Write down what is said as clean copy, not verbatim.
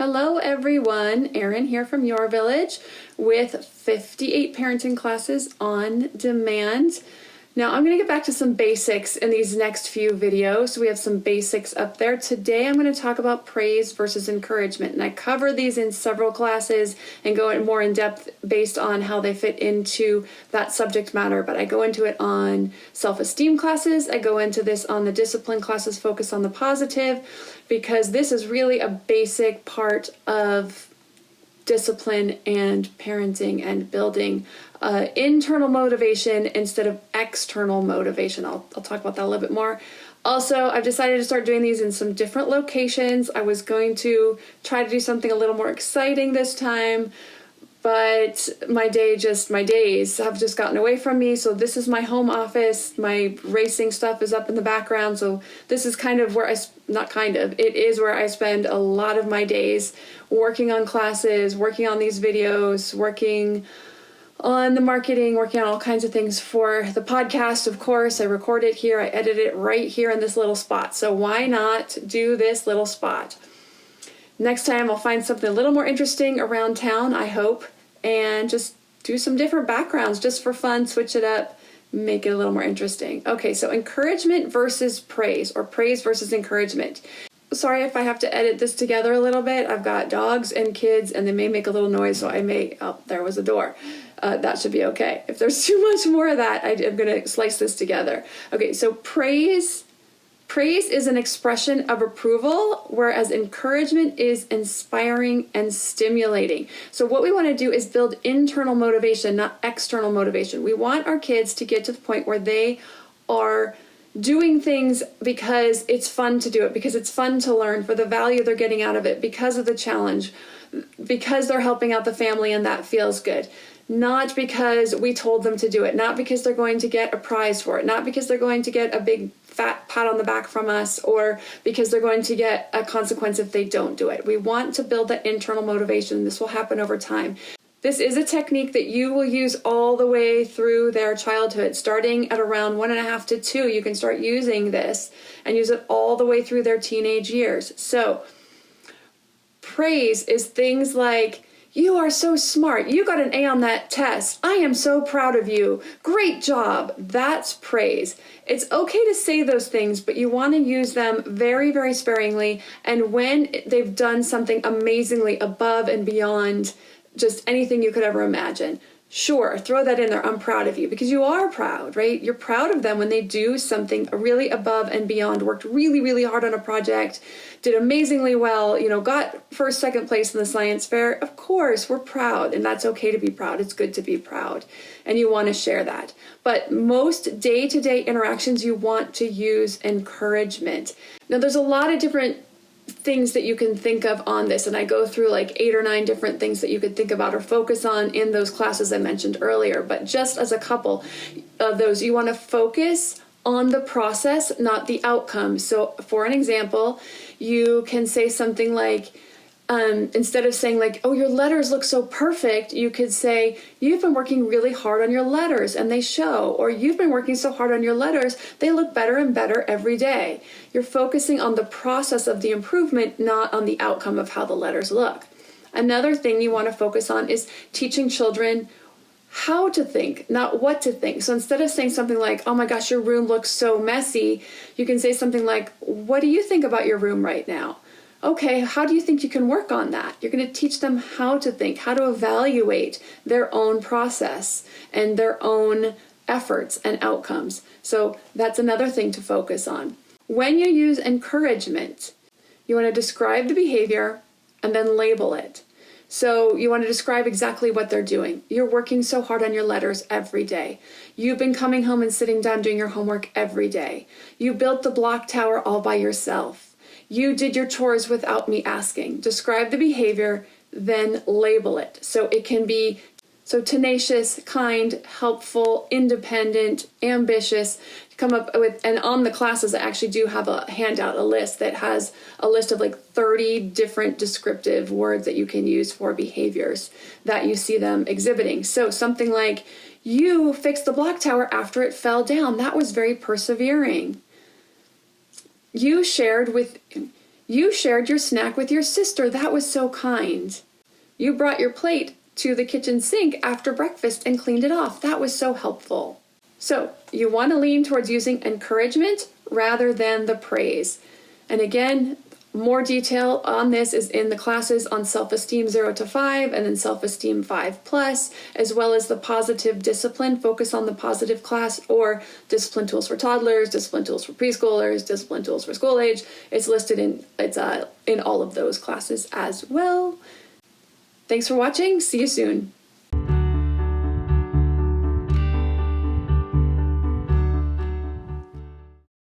Hello everyone, Erin here from Your Village with 58 parenting classes on demand. Now I'm going to get back to some basics in these next few videos. We have some basics up there. Today I'm going to talk about praise versus encouragement, and I cover these in several classes and go in more in depth based on how they fit into that subject matter, but I go into it on self-esteem classes. I go into this on the discipline classes, focus on the positive, because this is really a basic part of discipline and parenting and building internal motivation instead of external motivation. I'll talk about that a little bit more. Also, I've decided to start doing these in some different locations. I was going to try to do something a little more exciting this time, but my days have just gotten away from me. So this is my home office. My racing stuff is up in the background. So this is kind of where it is where I spend a lot of my days, working on classes, working on these videos, working on the marketing, working on all kinds of things for the podcast. Of course, I record it here. I edit it right here in this little spot. So why not do this little spot? Next time I'll find something a little more interesting around town, I hope, and just do some different backgrounds just for fun, switch it up, make it a little more interesting. Okay, so encouragement versus praise, or praise versus encouragement. Sorry if I have to edit this together a little bit. I've got dogs and kids and they may make a little noise, so there was a door. That should be okay. If there's too much more of that, I'm going to slice this together. Okay, so praise is an expression of approval, whereas encouragement is inspiring and stimulating. So what we want to do is build internal motivation, not external motivation. We want our kids to get to the point where they are doing things because it's fun to do it, because it's fun to learn, for the value they're getting out of it, because of the challenge, because they're helping out the family and that feels good. Not because we told them to do it, not because they're going to get a prize for it, not because they're going to get a big fat pat on the back from us, or because they're going to get a consequence if they don't do it. We want to build that internal motivation. This will happen over time. This is a technique that you will use all the way through their childhood. Starting at around 1.5 to 2, you can start using this and use it all the way through their teenage years. So praise is things like, "You are so smart. You got an A on that test. I am so proud of you. Great job." That's praise. It's okay to say those things, but you want to use them very, very sparingly. And when they've done something amazingly above and beyond just anything you could ever imagine, sure, throw that in there. "I'm proud of you," because you are proud, right? You're proud of them when they do something really above and beyond, worked really, really hard on a project, did amazingly well, got first, second place in the science fair. Of course, we're proud, and that's okay to be proud. It's good to be proud, and you want to share that. But most day-to-day interactions, you want to use encouragement. Now, there's a lot of different things that you can think of on this, and I go through like 8 or 9 different things that you could think about or focus on in those classes I mentioned earlier. But just as a couple of those, you want to focus on the process, not the outcome. So for an example, you can say something like, instead of saying like, "Oh, your letters look so perfect," you could say, "You've been working really hard on your letters and they show," or "You've been working so hard on your letters, they look better and better every day." You're focusing on the process of the improvement, not on the outcome of how the letters look. Another thing you want to focus on is teaching children how to think, not what to think. So instead of saying something like, "Oh my gosh, your room looks so messy," you can say something like, "What do you think about your room right now?" Okay, how do you think you can work on that? You're going to teach them how to think, how to evaluate their own process and their own efforts and outcomes. So that's another thing to focus on. When you use encouragement, you want to describe the behavior and then label it. So you want to describe exactly what they're doing. You're working so hard on your letters every day. You've been coming home and sitting down doing your homework every day. You built the block tower all by yourself. You did your chores without me asking. Describe the behavior, then label it. So it can be tenacious, kind, helpful, independent, ambitious. Come up with, and on the classes I actually do have a handout, a list that has a list of like 30 different descriptive words that you can use for behaviors that you see them exhibiting. So something like, "You fixed the block tower after it fell down. That was very persevering." You shared with You shared your snack with your sister. That was so kind. You brought your plate to the kitchen sink after breakfast and cleaned it off. That was so helpful. So you want to lean towards using encouragement rather than the praise. And again, more detail on this is in the classes on self-esteem 0 to 5 and then self-esteem 5+, as well as the positive discipline, focus on the positive class, or discipline tools for toddlers, discipline tools for preschoolers, discipline tools for school age. It's listed in all of those classes as well. Thanks for watching. See you soon.